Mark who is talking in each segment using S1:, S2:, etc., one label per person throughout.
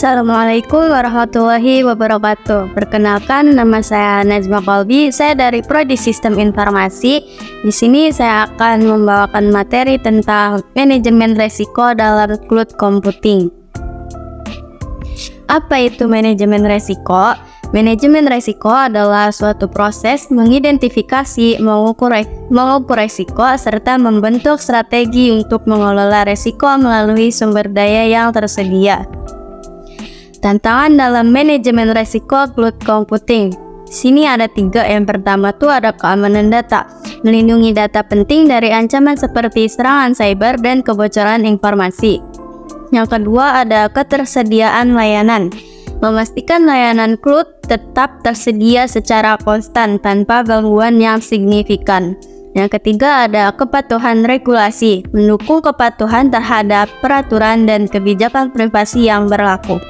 S1: Assalamualaikum warahmatullahi wabarakatuh. Perkenalkan, nama saya Najma Qalbi. Saya dari Prodi Sistem Informasi. Di sini saya akan membawakan materi tentang manajemen resiko dalam cloud computing. Apa itu manajemen resiko? Manajemen resiko adalah suatu proses mengidentifikasi, mengukur resiko, serta membentuk strategi untuk mengelola resiko melalui sumber daya yang tersedia. Tantangan dalam manajemen resiko cloud computing. Sini ada 3. Yang pertama tuh ada keamanan data, melindungi data penting dari ancaman seperti serangan cyber dan kebocoran informasi. Yang kedua ada ketersediaan layanan, memastikan layanan cloud tetap tersedia secara konstan tanpa gangguan yang signifikan. Yang ketiga ada kepatuhan regulasi, mendukung kepatuhan terhadap peraturan dan kebijakan privasi yang berlaku.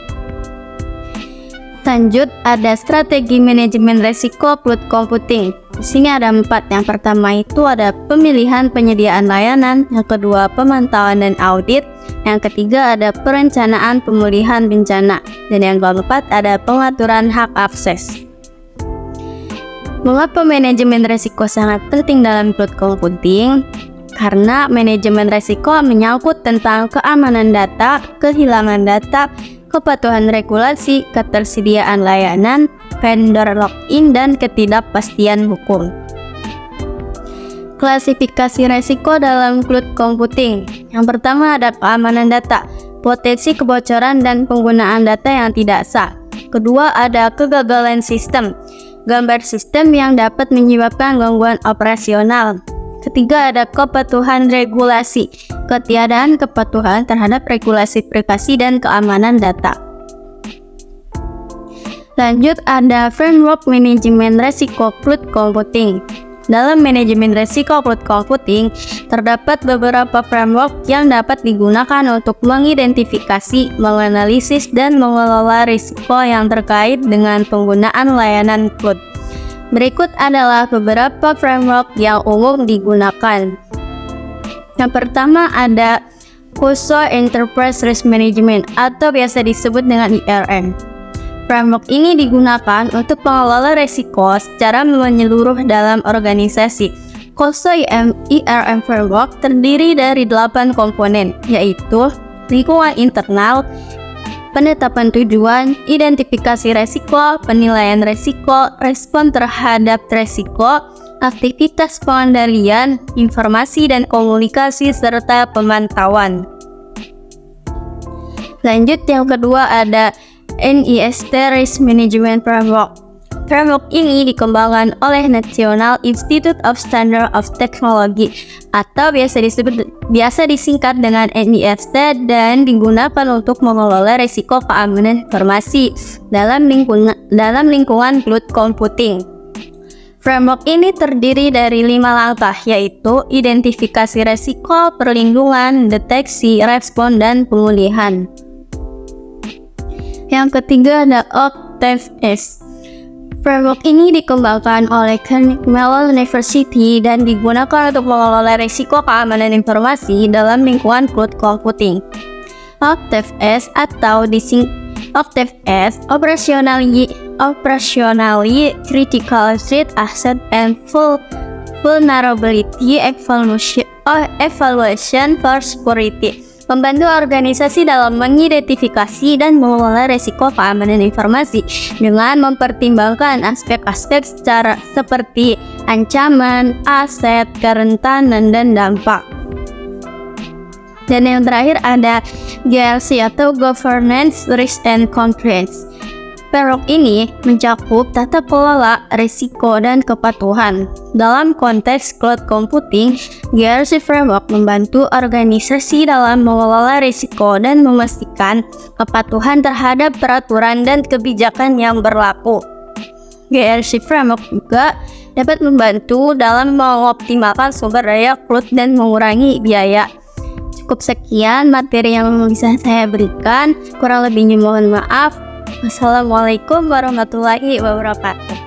S1: Lanjut, ada strategi manajemen resiko cloud computing. Di sini ada 4. Yang pertama itu ada pemilihan penyediaan layanan, yang kedua pemantauan dan audit, yang ketiga ada perencanaan pemulihan bencana, dan yang keempat ada pengaturan hak akses. Mengapa manajemen resiko sangat penting dalam cloud computing? Karena manajemen resiko menyangkut tentang keamanan data, kehilangan data, kepatuhan regulasi, ketersediaan layanan, vendor login, dan ketidakpastian hukum. Klasifikasi resiko dalam cloud computing. Yang pertama ada keamanan data, potensi kebocoran dan penggunaan data yang tidak sah. Kedua ada kegagalan sistem, gambar sistem yang dapat menyebabkan gangguan operasional. Ketiga ada kepatuhan regulasi, ketiadaan kepatuhan terhadap regulasi privasi dan keamanan data. Lanjut ada framework manajemen resiko cloud computing. Dalam manajemen resiko cloud computing, terdapat beberapa framework yang dapat digunakan untuk mengidentifikasi, menganalisis, dan mengelola risiko yang terkait dengan penggunaan layanan cloud. Berikut adalah beberapa framework yang umum digunakan. Yang pertama ada CUSO Enterprise Risk Management atau biasa disebut dengan IRM. Framework ini digunakan untuk mengelola risiko secara menyeluruh dalam organisasi. CUSO IRM Framework terdiri dari 8 komponen, yaitu lingkungan internal, penetapan tujuan, identifikasi resiko, penilaian resiko, respon terhadap resiko, aktivitas pengendalian, informasi dan komunikasi, serta pemantauan. Lanjut, yang kedua ada NIST Risk Management Framework. Framework ini dikembangkan oleh National Institute of Standards of Technology atau biasa disingkat dengan NIST dan digunakan untuk mengelola risiko keamanan informasi dalam lingkungan cloud computing. Framework ini terdiri dari 5 langkah, yaitu identifikasi risiko, perlindungan, deteksi, respon, dan pemulihan. Yang ketiga ada OCTAV-S. Framework ini dikembangkan oleh Carnegie Mellon University dan digunakan untuk mengelola risiko keamanan informasi dalam lingkungan cloud computing. OCTAV-S atau OCTAV-S Operationally Critical Threat Asset and Vulnerability Evaluation for Security, membantu organisasi dalam mengidentifikasi dan mengelola risiko keamanan informasi dengan mempertimbangkan aspek-aspek seperti ancaman, aset, kerentanan, dan dampak. Dan yang terakhir ada GRC atau Governance, Risk and Compliance. Framework ini mencakup tata kelola, risiko, dan kepatuhan. Dalam konteks cloud computing, GRC Framework membantu organisasi dalam mengelola risiko dan memastikan kepatuhan terhadap peraturan dan kebijakan yang berlaku. GRC Framework juga dapat membantu dalam mengoptimalkan sumber daya cloud dan mengurangi biaya. Cukup sekian materi yang bisa saya berikan, kurang lebihnya mohon maaf. Wassalamualaikum warahmatullahi wabarakatuh.